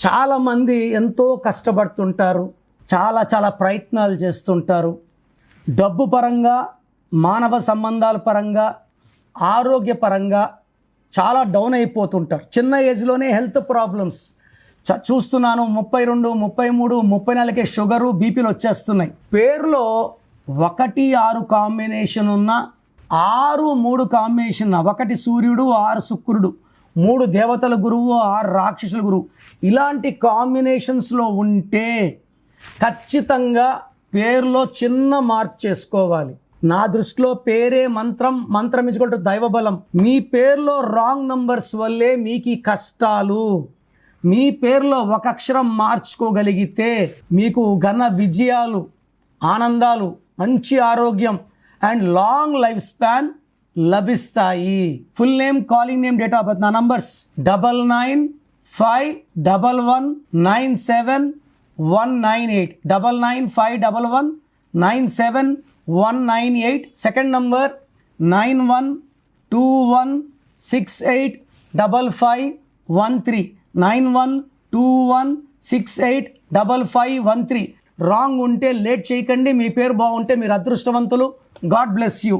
చాలామంది ఎంతో కష్టపడుతుంటారు, చాలా ప్రయత్నాలు చేస్తుంటారు. డబ్బు పరంగా, మానవ సంబంధాల పరంగా, ఆరోగ్యపరంగా చాలా డౌన్ అయిపోతుంటారు. చిన్న ఏజ్లోనే హెల్త్ ప్రాబ్లమ్స్ చూస్తున్నాను. 32, 33, 34కే షుగరు, బీపీలు వచ్చేస్తున్నాయి. పేరులో 1, 6 కాంబినేషన్ ఉన్న 6, 3 కాంబినేషన్, 1 సూర్యుడు, 6 శుక్రుడు, 3 దేవతల గురువు, 6 రాక్షసుల గురువు, ఇలాంటి కాంబినేషన్స్లో ఉంటే ఖచ్చితంగా పేరులో చిన్న మార్పు చేసుకోవాలి. నా దృష్టిలో పేరే మంత్రం, మంత్రం ఇచ్చుకుంటూ దైవబలం. మీ పేరులో రాంగ్ నంబర్స్ వల్లే మీకు ఈ కష్టాలు. మీ పేరులో ఒక అక్షరం మార్చుకోగలిగితే మీకు ఘన విజయాలు, ఆనందాలు, మంచి ఆరోగ్యం అండ్ లాంగ్ లైఫ్ స్పాన్ లభిస్తాయి. Full name, calling name, date of birth. నా నంబర్స్ 9951197198, 9951197198. Second number 9121685513, 9121685513. రాంగ్ ఉంటే లేట్ చేయకండి. మీ పేరు బాగుంటే మీరు అదృష్టవంతులు. God bless you.